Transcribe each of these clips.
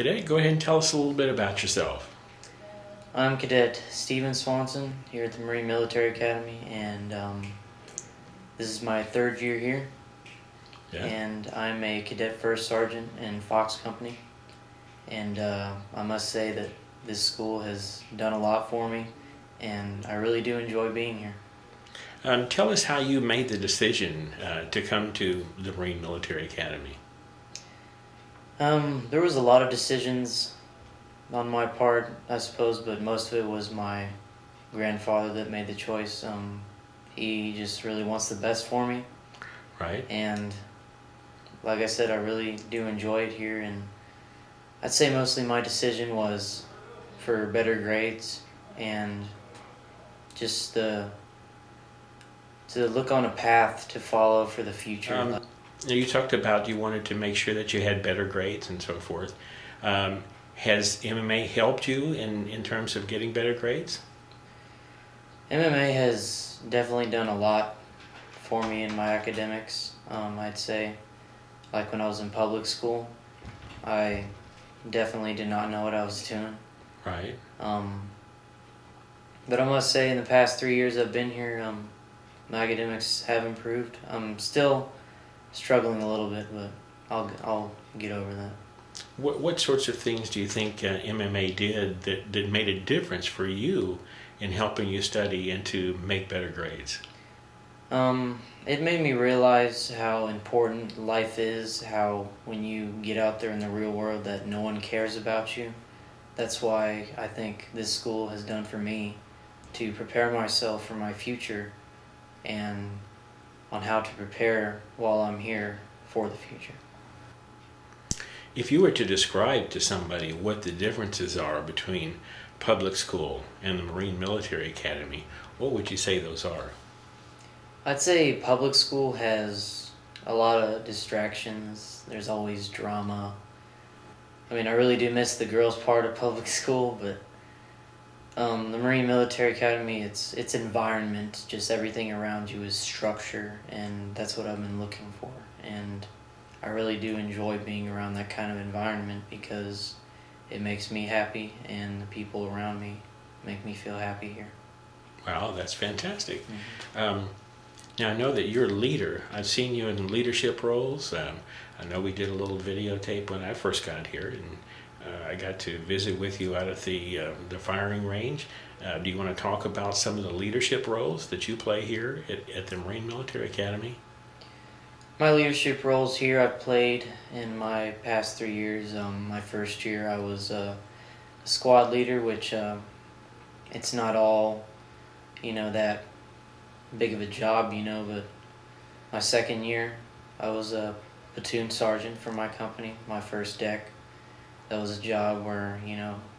Cadet, go ahead and tell us a little bit about yourself. I'm Cadet Swanson here at the Marine Military Academy, and this is my third year here. Yeah. And I'm a Cadet First Sergeant in Fox Company, and I must say that this school has done a lot for me, and I really do enjoy being here. Tell us how you made the decision to come to the Marine Military Academy. There was a lot of decisions on my part, I suppose, but most of it was my grandfather that made the choice. He just really wants the best for me. Right. And like I said, I really do enjoy it here, and I'd say mostly my decision was for better grades and just to look on a path to follow for the future. You talked about you wanted to make sure that you had better grades and so forth. Has MMA helped you in terms of getting better grades? MMA has definitely done a lot for me in my academics. I'd say, like when I was in public school, I definitely did not know what I was doing. Right. But I must say, in the past 3 years I've been here, my academics have improved. I'm still struggling a little bit, but I'll get over that. What sorts of things do you think MMA did that made a difference for you in helping you study and to make better grades? It made me realize how important life is, how when you get out there in the real world that no one cares about you. That's why I think this school has done for me to prepare myself for my future and on how to prepare while I'm here for the future. If you were to describe to somebody what the differences are between public school and the Marine Military Academy, what would you say those are? I'd say public school has a lot of distractions. There's always drama. I mean, I really do miss the girls' part of public school, but the Marine Military Academy, its environment, just everything around you is structure, and that's what I've been looking for. And I really do enjoy being around that kind of environment because it makes me happy, and the people around me make me feel happy here. Wow, that's fantastic. Mm-hmm. Now, I know that you're a leader. I've seen you in leadership roles. I know we did a little videotape when I first got here, and I got to visit with you out at the firing range. Do you want to talk about some of the leadership roles that you play here at the Marine Military Academy? My leadership roles here I've played in my past 3 years. My first year I was a squad leader, which it's not all, that big of a job, but my second year I was a platoon sergeant for my company, my first deck. That was a job where,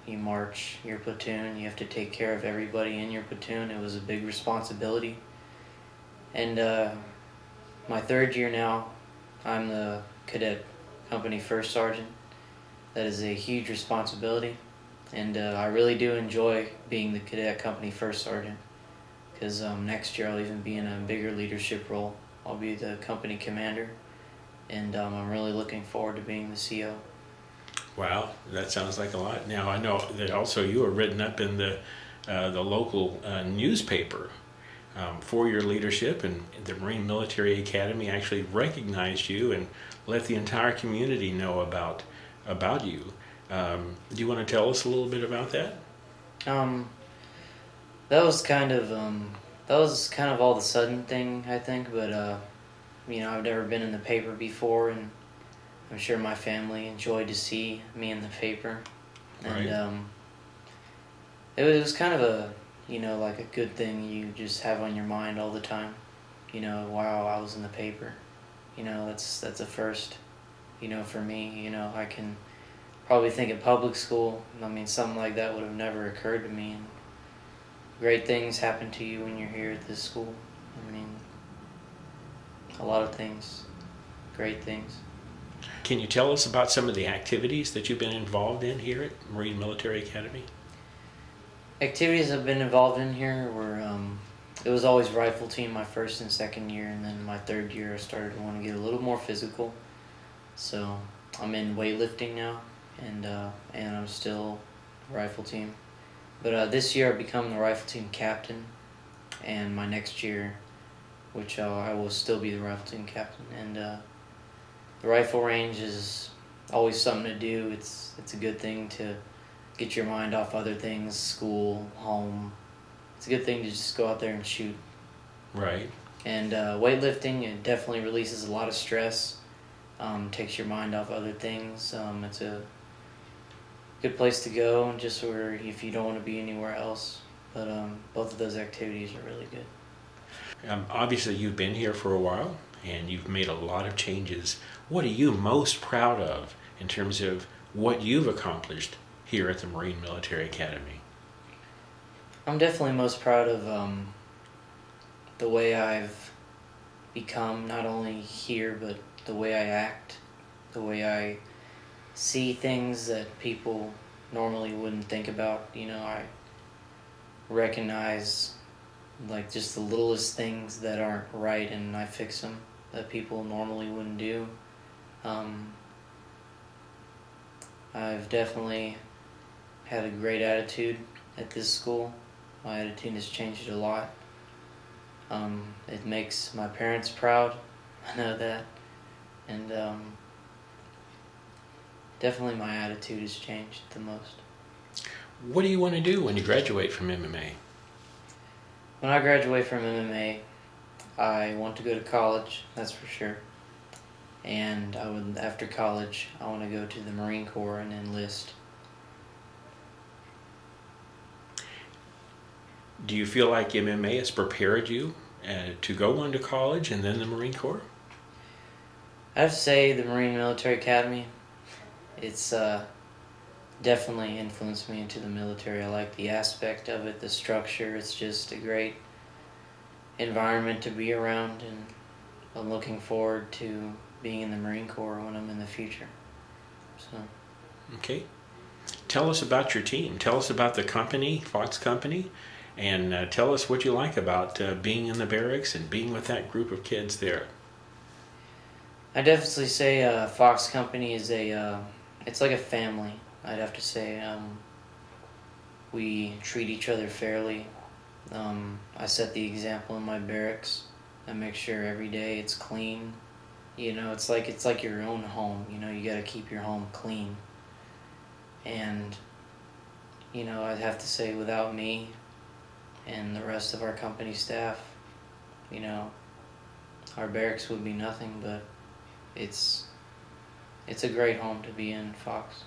you march your platoon, you have to take care of everybody in your platoon. It was a big responsibility. And my third year now, I'm the Cadet Company First Sergeant. That is a huge responsibility, and I really do enjoy being the Cadet Company First Sergeant, because next year I'll even be in a bigger leadership role. I'll be the company commander, and I'm really looking forward to being the CO. Wow, that sounds like a lot. Now, I know that also you were written up in the local newspaper for your leadership, and the Marine Military Academy actually recognized you and let the entire community know about you. Do you want to tell us a little bit about that? That was kind of all of a sudden thing, I think, but I've never been in the paper before, and I'm sure my family enjoyed to see me in the paper. And right. It was kind of a like a good thing you just have on your mind all the time. Wow, I was in the paper. That's a first, for me. I can probably think of public school. I mean, something like that would have never occurred to me. And great things happen to you when you're here at this school. I mean, a lot of things, great things. Can you tell us about some of the activities that you've been involved in here at Marine Military Academy? Activities I've been involved in here were, it was always rifle team my first and second year, and then my third year I started to want to get a little more physical. So I'm in weightlifting now, and I'm still rifle team. But this year I've become the rifle team captain, and my next year, which I will still be the rifle team captain. And the rifle range is always something to do. It's a good thing to get your mind off other things, school, home. It's a good thing to just go out there and shoot. Right. And weightlifting, it definitely releases a lot of stress. Takes your mind off other things. It's a good place to go, just where if you don't want to be anywhere else. But both of those activities are really good. Obviously, you've been here for a while, and you've made a lot of changes. What are you most proud of in terms of what you've accomplished here at the Marine Military Academy? I'm definitely most proud of the way I've become, not only here, but the way I act, the way I see things that people normally wouldn't think about. You know, I recognize like just the littlest things that aren't right, and I fix them that people normally wouldn't do. I've definitely had a great attitude at this school. My attitude has changed a lot. It makes my parents proud. I know that. And definitely my attitude has changed the most. What do you want to do when you graduate from MMA? When I graduate from MMA, I want to go to college, that's for sure. And after college, I want to go to the Marine Corps and enlist. Do you feel like MMA has prepared you to go on to college and then the Marine Corps? I have to say the Marine Military Academy, it's definitely influenced me into the military. I like the aspect of it, the structure. It's just a great environment to be around, and I'm looking forward to being in the Marine Corps when I'm in the future. So. Okay. Tell us about your team. Tell us about the company, Fox Company, and tell us what you like about being in the barracks and being with that group of kids there. I definitely say Fox Company is it's like a family. I'd have to say we treat each other fairly. I set the example in my barracks. I make sure every day it's clean. You know, it's like your own home. You know, you got to keep your home clean. And you know, I'd have to say without me and the rest of our company staff, you know, our barracks would be nothing. But it's a great home to be in, Fox.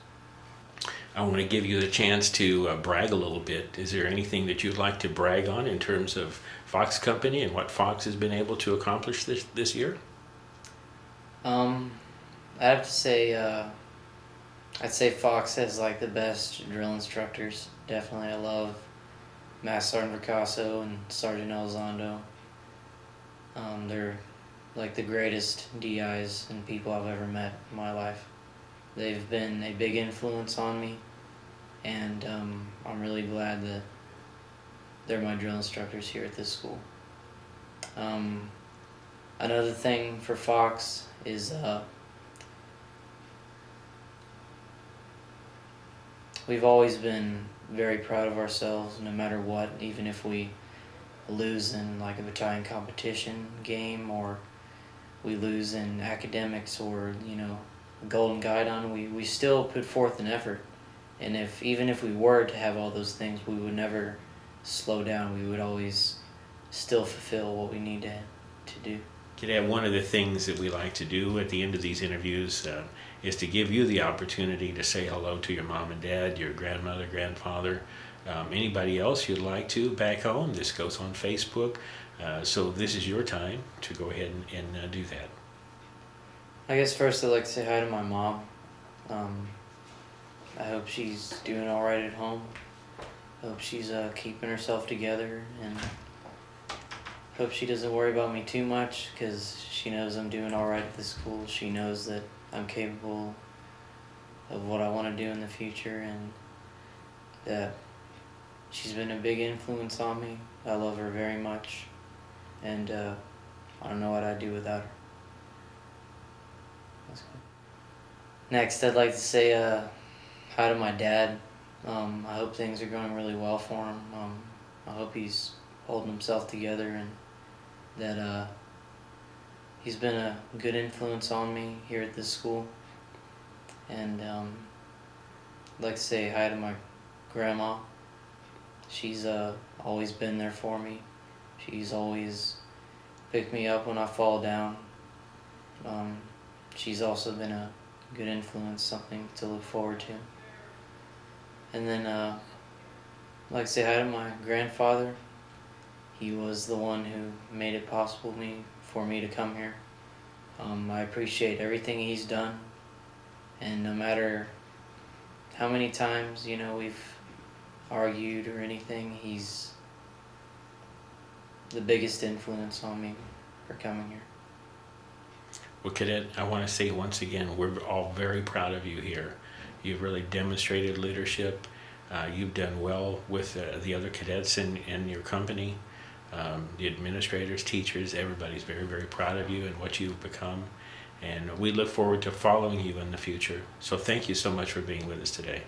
I want to give you the chance to brag a little bit. Is there anything that you'd like to brag on in terms of Fox Company and what Fox has been able to accomplish this year? I have to say, I'd say Fox has like the best drill instructors. Definitely, I love Master Sergeant Picasso and Sergeant Elizondo. They're like the greatest DIs and people I've ever met in my life. They've been a big influence on me, and I'm really glad that they're my drill instructors here at this school. Another thing for Fox is we've always been very proud of ourselves, no matter what, even if we lose in like a battalion competition game, or we lose in academics, or you know, a golden guidon, we still put forth an effort. And even if we were to have all those things, we would never slow down. We would always still fulfill what we need to do. Cadet, one of the things that we like to do at the end of these interviews is to give you the opportunity to say hello to your mom and dad, your grandmother, grandfather, anybody else you'd like to back home. This goes on Facebook, so this is your time to go ahead and do that. I guess first I'd like to say hi to my mom. I hope she's doing all right at home. I hope she's keeping herself together, and hope she doesn't worry about me too much, because she knows I'm doing all right at the school. She knows that I'm capable of what I want to do in the future, and that she's been a big influence on me. I love her very much, and I don't know what I'd do without her. That's good. Next, I'd like to say hi to my dad. I hope things are going really well for him. I hope he's holding himself together and that he's been a good influence on me here at this school. And I'd like to say hi to my grandma. She's always been there for me. She's always picked me up when I fall down. She's also been a good influence, something to look forward to. And then I'd like to say hi to my grandfather. He was the one who made it possible for me to come here. I appreciate everything he's done, and no matter how many times we've argued or anything, he's the biggest influence on me for coming here. Well, Cadet, I want to say once again, we're all very proud of you here. You've really demonstrated leadership. You've done well with the other cadets in your company. The administrators, teachers, everybody's very, very proud of you and what you've become. And we look forward to following you in the future. So thank you so much for being with us today.